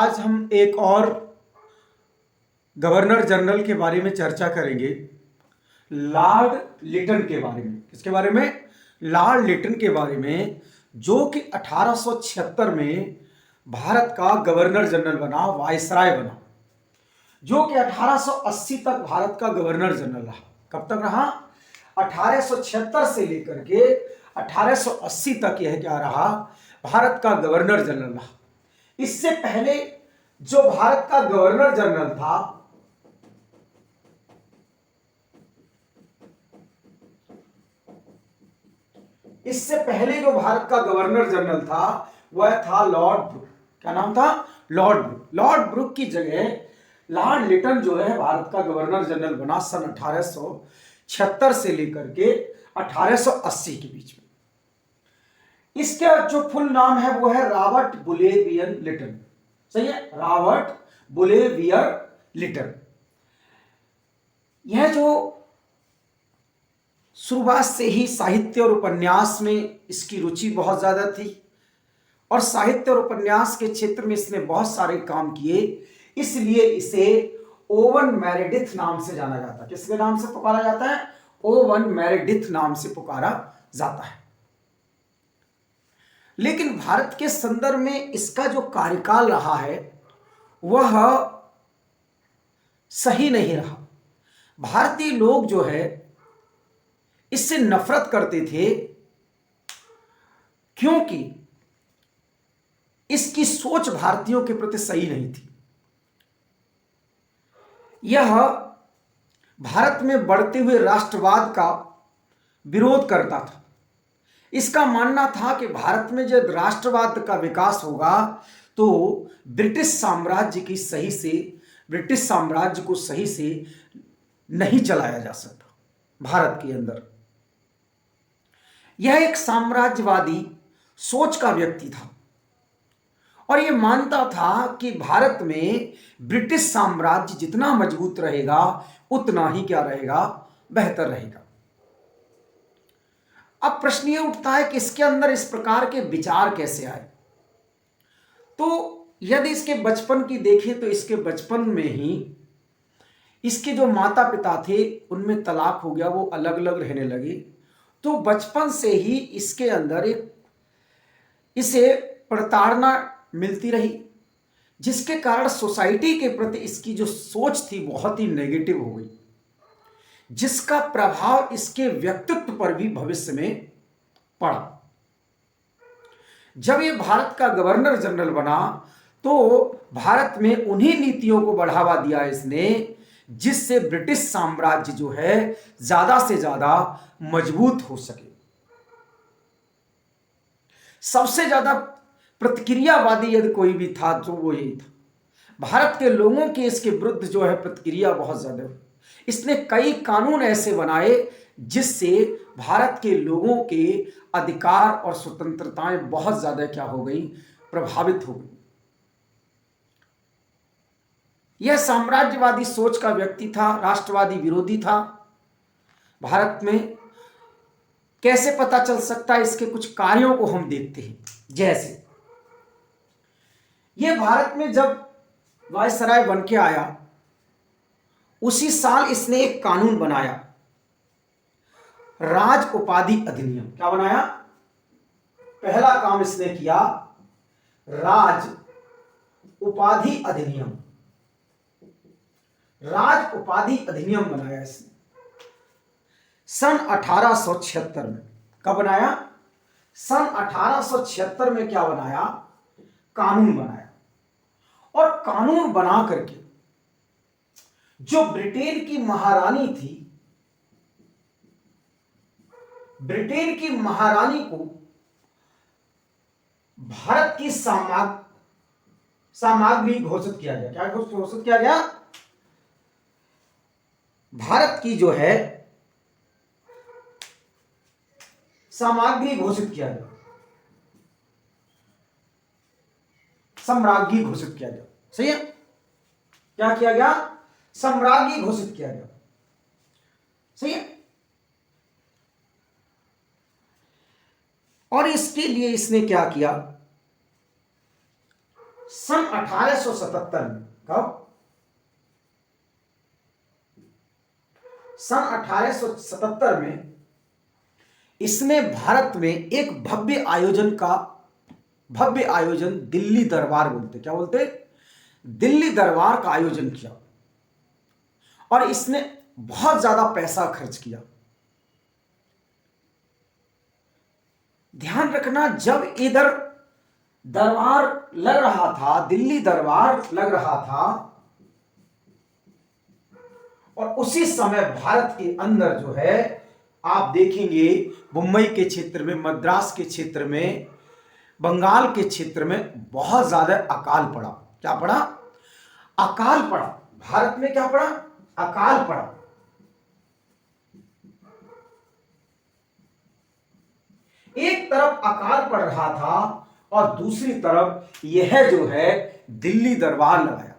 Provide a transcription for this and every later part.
आज हम एक और गवर्नर जनरल के बारे में चर्चा करेंगे, लॉर्ड लिटन के बारे में। किसके बारे में? लॉर्ड लिटन के बारे में, जो कि 1876 में भारत का गवर्नर जनरल बना, वायसराय बना, जो कि 1880 तक भारत का गवर्नर जनरल रहा। कब तक रहा? 1876 से लेकर के 1880 तक यह क्या रहा? भारत का गवर्नर जनरल रहा। इससे पहले जो भारत का गवर्नर जनरल था, इससे पहले जो भारत का गवर्नर जनरल था वह था लॉर्ड ब्रुक। क्या नाम था? Lord book. लॉर्ड ब्रुक की जगह लॉर्ड लिटन जो है भारत का गवर्नर जनरल बना सन 1876 से लेकर के 1880 के बीच में। इसका जो फुल नाम है वो है रॉबर्ट बुलेवियर लिटन। सही है, रॉबर्ट बुलेवियर लिटन। यह जो शुरुआत से ही साहित्य और उपन्यास में इसकी रुचि बहुत ज्यादा थी और साहित्य और उपन्यास के क्षेत्र में इसने बहुत सारे काम किए, इसलिए इसे ओवन मेरेडिथ नाम से जाना जाता है। किसके नाम से पुकारा जाता है? ओवन मेरेडिथ नाम से पुकारा जाता है। लेकिन भारत के संदर्भ में इसका जो कार्यकाल रहा है वह सही नहीं रहा। भारतीय लोग जो है इससे नफरत करते थे, क्योंकि इसकी सोच भारतीयों के प्रति सही नहीं थी। यह भारत में बढ़ते हुए राष्ट्रवाद का विरोध करता था। इसका मानना था कि भारत में जब राष्ट्रवाद का विकास होगा तो ब्रिटिश साम्राज्य को सही से नहीं चलाया जा सकता भारत के अंदर। यह एक साम्राज्यवादी सोच का व्यक्ति था और यह मानता था कि भारत में ब्रिटिश साम्राज्य जितना मजबूत रहेगा उतना ही क्या रहेगा? बेहतर रहेगा। अब प्रश्न यह उठता है कि इसके अंदर इस प्रकार के विचार कैसे आए? तो यदि इसके बचपन की देखें तो इसके बचपन में ही इसके जो माता पिता थे उनमें तलाक हो गया, वो अलग अलग रहने लगे। तो बचपन से ही इसके अंदर इसे प्रताड़ना मिलती रही, जिसके कारण सोसाइटी के प्रति इसकी जो सोच थी बहुत ही नेगेटिव हो गई, जिसका प्रभाव इसके व्यक्तित्व पर भी भविष्य में पड़ा। जब ये भारत का गवर्नर जनरल बना तो भारत में उन्हीं नीतियों को बढ़ावा दिया इसने जिससे ब्रिटिश साम्राज्य जो है ज्यादा से ज्यादा मजबूत हो सके। सबसे ज्यादा प्रतिक्रियावादी यदि कोई भी था तो वो यही था। भारत के लोगों के इसके विरुद्ध जो है प्रतिक्रिया बहुत ज्यादा हुई। इसने कई कानून ऐसे बनाए जिससे भारत के लोगों के अधिकार और स्वतंत्रताएं बहुत ज्यादा क्या हो गई? प्रभावित हो गई। यह साम्राज्यवादी सोच का व्यक्ति था, राष्ट्रवादी विरोधी था। भारत में कैसे पता चल सकता है? इसके कुछ कार्यों को हम देखते हैं। जैसे यह भारत में जब वायसराय बन के आया उसी साल इसने एक कानून बनाया, राज उपाधि अधिनियम। क्या बनाया? पहला काम इसने किया, राज उपाधि अधिनियम। राज उपाधि अधिनियम बनाया इसने सन 1876 में। कब बनाया? सन 1876 में क्या बनाया? कानून बनाया। और कानून बना करके जो ब्रिटेन की महारानी थी, ब्रिटेन की महारानी को भारत की सामग्री घोषित किया गया। क्या घोषित किया गया? भारत की जो है सामग्री घोषित किया गया, सम्राज्ञी घोषित किया गया। सही है? क्या किया गया? सम्राज्ञी घोषित किया गया। सही है? और इसके लिए इसने क्या किया? सन 1877 में, कब? सन 1877 में इसने भारत में एक भव्य आयोजन दिल्ली दरबार बोलते, क्या बोलते? दिल्ली दरबार का आयोजन किया और इसने बहुत ज्यादा पैसा खर्च किया। ध्यान रखना, जब इधर दरबार लग रहा था, दिल्ली दरबार लग रहा था, और उसी समय भारत के अंदर जो है आप देखेंगे मुंबई के क्षेत्र में, मद्रास के क्षेत्र में, बंगाल के क्षेत्र में बहुत ज्यादा अकाल पड़ा। क्या पड़ा? अकाल पड़ा। भारत में क्या पड़ा? अकाल पड़ा। एक तरफ अकाल पड़ रहा था और दूसरी तरफ यह जो है दिल्ली दरबार लगाया,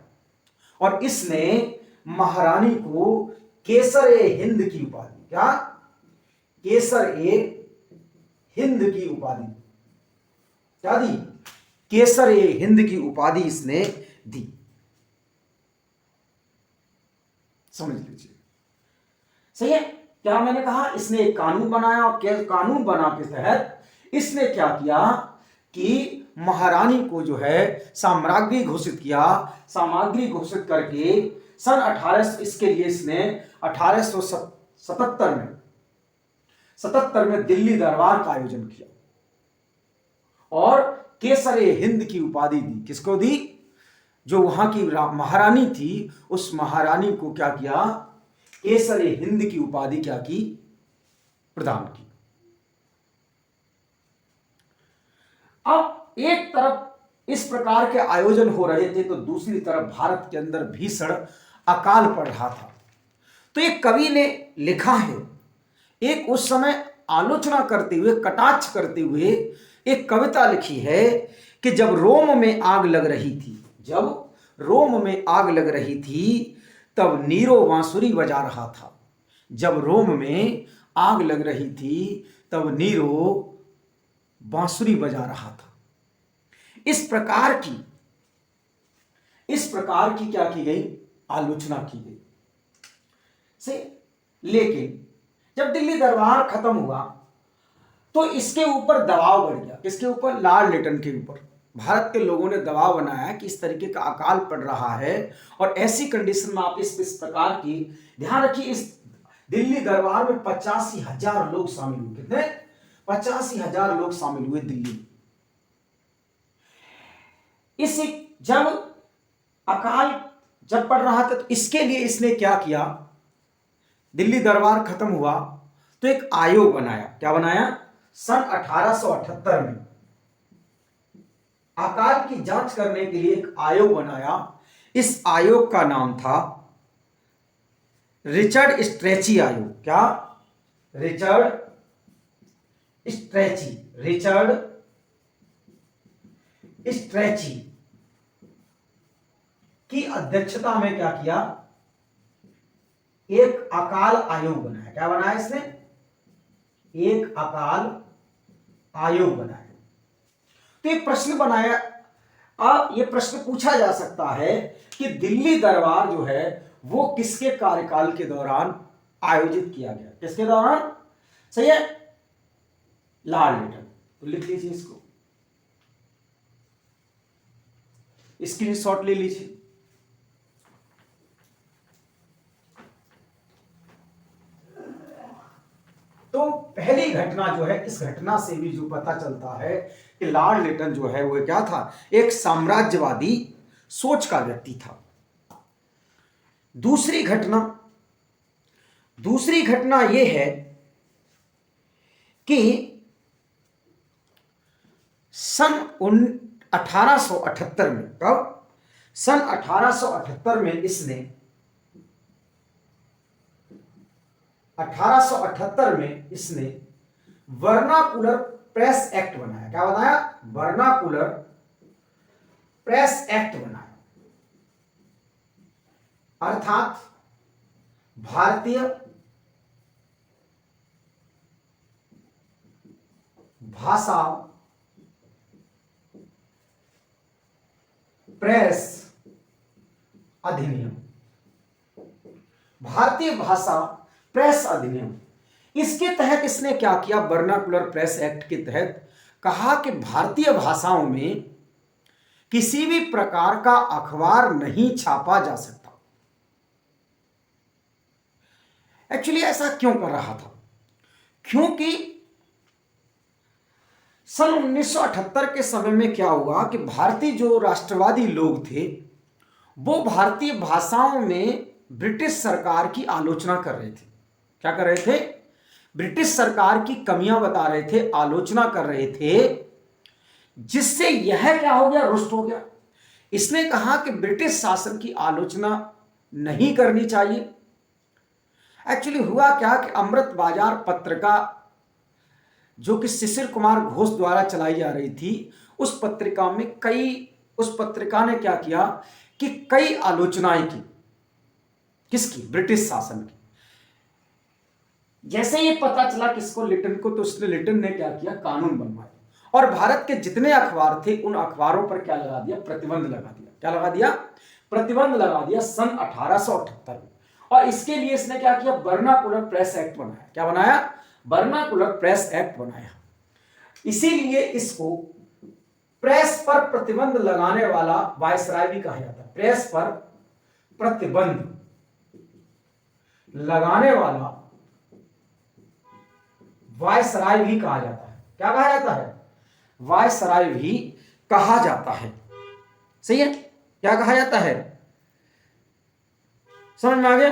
और इसने महारानी को केसर-ए-हिंद की उपाधि, क्या? केसर-ए-हिंद की उपाधि, क्या दी? केसर-ए-हिंद की उपाधि इसने दी। समझ लीजिए, सही है? क्या मैंने कहा? इसने एक कानून बनाया, और कानून बना के तहत इसने क्या किया कि महारानी को जो है साम्राज्ञी घोषित किया। सामग्री घोषित करके सन 1800 इसके लिए इसने 1877 में दिल्ली दरबार का आयोजन किया और केसर-ए-हिंद की उपाधि दी। किसको दी? जो वहां की महारानी थी, उस महारानी को क्या किया? केसर-ए-हिंद की उपाधि क्या की? प्रदान की। अब एक तरफ इस प्रकार के आयोजन हो रहे थे तो दूसरी तरफ भारत के अंदर भीषण अकाल पड़ रहा था। तो एक कवि ने लिखा है, एक उस समय आलोचना करते हुए, कटाक्ष करते हुए एक कविता लिखी है कि जब रोम में आग लग रही थी, तब नीरो बांसुरी बजा रहा था। जब रोम में आग लग रही थी तब नीरो बांसुरी बजा रहा था। इस प्रकार की क्या की गई? आलोचना की गई से। लेकिन जब दिल्ली दरबार खत्म हुआ तो इसके ऊपर दबाव बढ़ गया। किसके ऊपर? लॉर्ड लिटन के ऊपर। भारत के लोगों ने दबाव बनाया कि इस तरीके का अकाल पड़ रहा है, और ऐसी कंडीशन में आप इस प्रकार की ध्यान रखिए, इस दिल्ली दरबार में 85,000 लोग शामिल हुए। कितने? 85,000 लोग शामिल हुए दिल्ली में। जब अकाल पड़ रहा था तो इसके लिए इसने क्या किया? दिल्ली दरबार खत्म हुआ तो एक आयोग बनाया। क्या बनाया? सन 1878 में अकाल की जांच करने के लिए एक आयोग बनाया। इस आयोग का नाम था रिचर्ड स्ट्रेची आयोग। क्या? रिचर्ड स्ट्रेची की अध्यक्षता में क्या किया? एक अकाल आयोग बनाया। क्या बनाया इसने? एक अकाल आयोग बनाया। तो एक प्रश्न बनाया। अब यह प्रश्न पूछा जा सकता है कि दिल्ली दरबार जो है वो किसके कार्यकाल के दौरान आयोजित किया गया? किसके दौरान? सही है, लॉर्ड लिटन। तो लिख लीजिए इसको, स्क्रीनशॉट ले लीजिए। तो पहली घटना जो है, इस घटना से भी जो पता चलता है कि लॉर्ड लिटन जो है वो क्या था? एक साम्राज्यवादी सोच का व्यक्ति था। दूसरी घटना यह है कि सन 1878 में, कब? सन 1878 में इसने 1878 में इसने वर्नाकुलर प्रेस एक्ट बनाया। क्या बनाया? वर्नाकुलर प्रेस एक्ट बनाया। अर्थात भारतीय भाषा प्रेस अधिनियम, भारतीय भाषा प्रेस अधिनियम। इसके तहत इसने क्या किया, वर्नाकुलर प्रेस एक्ट के तहत कहा कि भारतीय भाषाओं में किसी भी प्रकार का अखबार नहीं छापा जा सकता। एक्चुअली ऐसा क्यों कर रहा था, क्योंकि सन 1978 के समय में क्या हुआ कि भारतीय जो राष्ट्रवादी लोग थे वो भारतीय भाषाओं में ब्रिटिश सरकार की आलोचना कर रहे थे। क्या कर रहे थे, ब्रिटिश सरकार की कमियां बता रहे थे, आलोचना कर रहे थे, जिससे यह क्या हो गया, रुष्ट हो गया। इसने कहा कि ब्रिटिश शासन की आलोचना नहीं करनी चाहिए। एक्चुअली हुआ क्या कि अमृत बाजार पत्रिका जो कि शिशिर कुमार घोष द्वारा चलाई जा रही थी, उस पत्रिका ने क्या किया कि कई आलोचनाएं की। किसकी, ब्रिटिश शासन की। जैसे ये पता चला किसको, लिटन को, तो उसने, लिटन ने क्या किया, कानून बनवाया और भारत के जितने अखबार थे उन अखबारों पर क्या लगा दिया, प्रतिबंध लगा दिया। क्या लगा दिया, प्रतिबंध लगा दिया सन 1878 में। और इसके लिए इसने क्या किया, वर्नाकुलर प्रेस एक्ट बनाया। क्या बनाया, वर्नाकुलर प्रेस एक्ट बनाया। इसीलिए इसको प्रेस पर प्रतिबंध लगाने वाला वायसराय भी कहा जाता है। प्रेस पर प्रतिबंध लगाने वाला वायसराय भी कहा जाता है। क्या कहा जाता है, वायसराय भी कहा जाता है। सही है, क्या कहा जाता है, समझ में आ गया।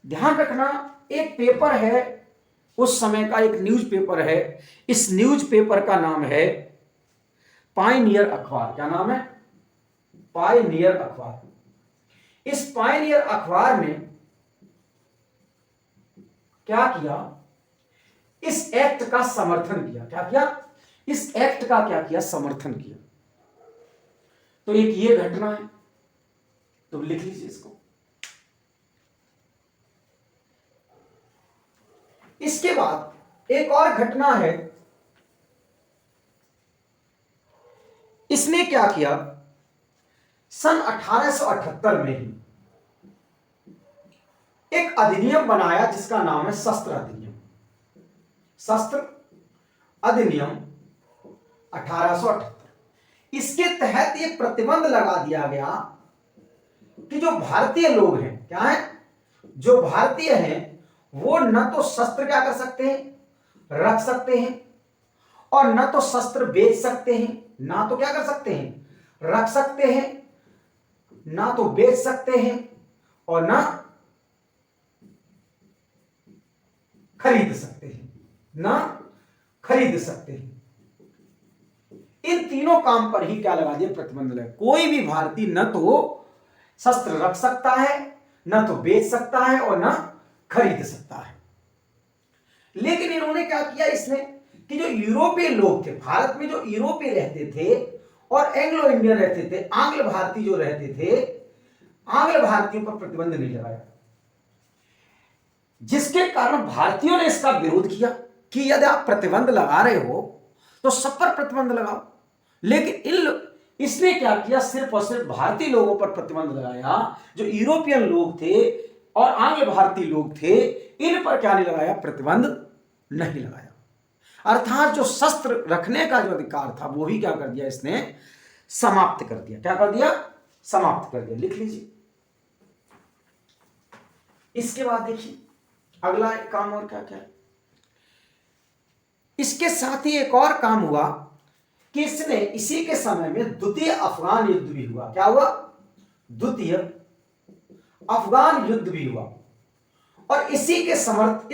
ध्यान रखना, एक पेपर है उस समय का, एक न्यूज़पेपर है। इस न्यूज़पेपर का नाम है पायनियर अखबार। क्या नाम है, पायनियर अखबार। इस पायनियर अखबार ने क्या किया, इस एक्ट का समर्थन किया। क्या किया, इस एक्ट का क्या किया, समर्थन किया। तो एक ये घटना है, तो लिख लीजिए इसको। इसके बाद एक और घटना है, इसने क्या किया, सन 1878 में ही एक अधिनियम बनाया जिसका नाम है शस्त्र अधिनियम। शस्त्र अधिनियम 1878। इसके तहत एक प्रतिबंध लगा दिया गया कि जो भारतीय लोग हैं, क्या है, जो भारतीय हैं, वो न तो शस्त्र क्या कर सकते हैं, रख सकते हैं, और न तो शस्त्र बेच सकते हैं, ना तो क्या कर सकते हैं, रख सकते हैं, ना तो बेच सकते हैं, और ना खरीद सकते हैं, ना खरीद सकते हैं। इन तीनों काम पर ही क्या लगा दिया, प्रतिबंध लगा। कोई भी भारतीय न तो शस्त्र रख सकता है, न तो बेच सकता है, और न खरीद सकता है। लेकिन इन्होंने क्या किया, इसने कि जो यूरोपीय लोग थे, भारत में जो यूरोपीय रहते थे और एंग्लो इंडियन रहते थे, आंग्ल भारतीय जो रहते थे, आंग्ल भारतीयों पर प्रतिबंध नहीं लगाया, जिसके कारण भारतीयों ने इसका विरोध किया कि यदि आप प्रतिबंध लगा रहे हो तो सब पर प्रतिबंध लगाओ। लेकिन इसने क्या किया, सिर्फ और सिर्फ भारतीय लोगों पर प्रतिबंध लगाया। जो यूरोपियन लोग थे और आंग्ल भारतीय लोग थे, इन पर क्या नहीं लगाया, प्रतिबंध नहीं लगाया। अर्थात जो शस्त्र रखने का जो अधिकार था वो भी क्या कर दिया, इसने समाप्त कर दिया। क्या कर दिया, समाप्त कर दिया। लिख लीजिए। इसके बाद देखिए अगला एक काम और क्या क्या है। इसके साथ ही एक और काम हुआ कि इसने इसी के समय में द्वितीय अफगान युद्ध भी हुआ। क्या हुआ, द्वितीय अफगान युद्ध भी हुआ। और इसी के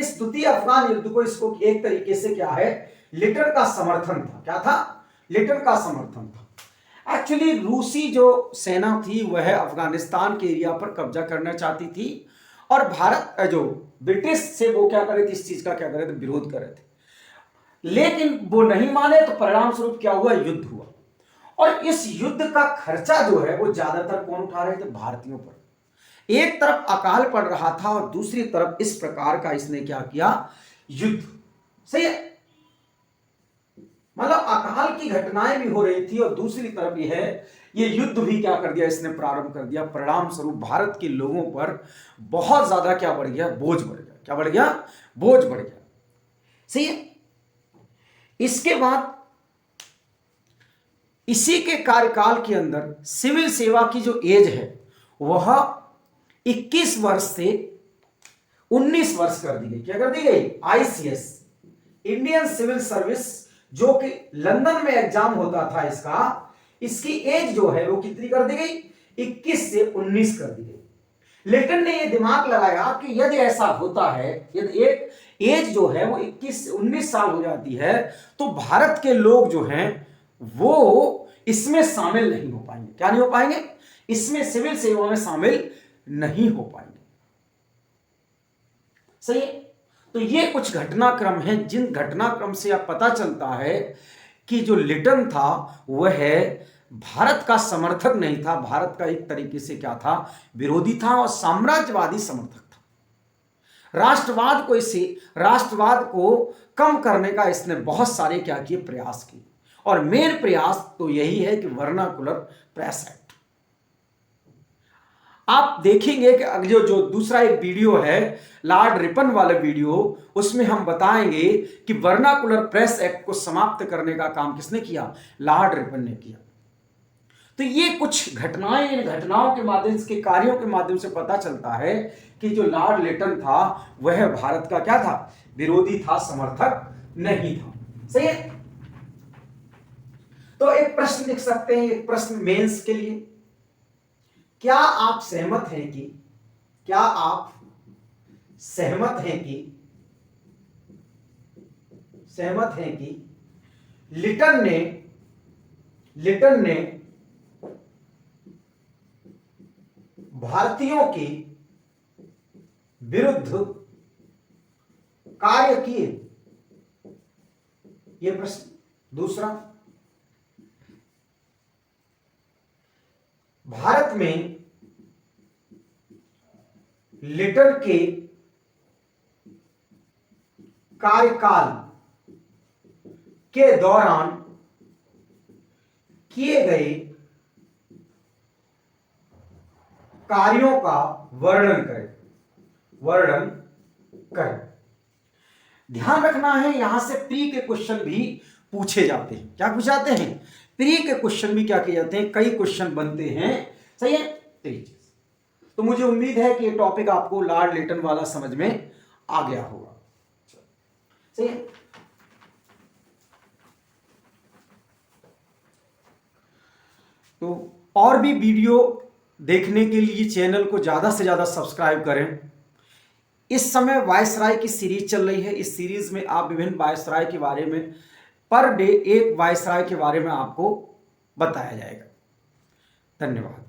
इस द्वितीय अफगान युद्ध को इसको एक तरीके से क्या है, लिटन का समर्थन था। क्या था, लिटन का समर्थन था। एक्चुअली रूसी जो सेना थी वह अफगानिस्तान के एरिया पर कब्जा करना चाहती थी और भारत जो ब्रिटिश से वो क्या कर रहे थे, इस चीज का क्या कर रहे थे, विरोध कर रहे थे। लेकिन वो नहीं माने तो परिणाम स्वरूप क्या हुआ, युद्ध हुआ। और इस युद्ध का खर्चा जो है वो ज्यादातर कौन उठा रहे थे, भारतीयों पर। एक तरफ अकाल पड़ रहा था और दूसरी तरफ इस प्रकार का इसने क्या किया, युद्ध। सही है, मतलब अकाल की घटनाएं भी हो रही थी और दूसरी तरफ ये युद्ध भी क्या कर दिया इसने, प्रारंभ कर दिया। परिणाम स्वरूप भारत के लोगों पर बहुत ज्यादा क्या बढ़ गया, बोझ बढ़ गया। क्या बढ़ गया, बोझ बढ़ गया। सही है। इसके बाद इसी के कार्यकाल के अंदर सिविल सेवा की जो एज है वह 21 वर्ष से 19 वर्ष कर दी गई। क्या कर दी गई, आईसीएस, इंडियन सिविल सर्विस, जो कि लंदन में एग्जाम होता था इसकी एज जो है वो कितनी कर दी गई, 21 से 19 कर दी गई। लिटन ने ये दिमाग लगाया कि यदि ऐसा होता है, यदि एक एज जो है वो 21 से 19 साल हो जाती है तो भारत के लोग जो हैं वो इसमें शामिल नहीं हो पाएंगे। क्या नहीं हो पाएंगे, इसमें सिविल सेवा में शामिल नहीं हो पाएंगे। सही है। तो ये कुछ घटनाक्रम हैं जिन घटनाक्रम से आप पता चलता है कि जो लिटन था वह भारत का समर्थक नहीं था, भारत का एक तरीके से क्या था, विरोधी था और साम्राज्यवादी समर्थक था। राष्ट्रवाद को कम करने का इसने बहुत सारे क्या किए, प्रयास किए। और मेन प्रयास तो यही है कि वर्नाकुलर प्रेस एक्ट। आप देखेंगे कि जो दूसरा एक वीडियो है लॉर्ड रिपन वाला वीडियो, उसमें हम बताएंगे कि वर्नाकुलर प्रेस एक्ट को समाप्त करने का काम किसने किया, लॉर्ड रिपन ने किया। तो ये कुछ घटनाएं, इन घटनाओं के माध्यम से, कार्यों के माध्यम से पता चलता है कि जो लॉर्ड लिटन था वह भारत का क्या था, विरोधी था, समर्थक नहीं था। सही है। तो एक प्रश्न लिख सकते हैं, एक प्रश्न मेंस के लिए, क्या आप सहमत हैं कि, क्या आप सहमत हैं कि लिटन ने भारतीयों के विरुद्ध कार्य किए? यह प्रश्न। दूसरा, भारत में लिटन के कार्यकाल के दौरान किए गए कार्यों का वर्णन करें। ध्यान रखना है, यहां से प्री के क्वेश्चन भी पूछे जाते हैं। क्या पूछे जाते हैं, प्री के क्वेश्चन भी क्या किए जाते हैं, कई क्वेश्चन बनते हैं। सही है। तो मुझे उम्मीद है कि ये टॉपिक आपको लॉर्ड लिटन वाला समझ में आ गया होगा। सही है। तो और भी वीडियो देखने के लिए चैनल को ज्यादा से ज्यादा सब्सक्राइब करें। इस समय वायसराय की सीरीज चल रही है। इस सीरीज में आप विभिन्न वायसराय के बारे में, पर डे एक वायसराय के बारे में आपको बताया जाएगा। धन्यवाद।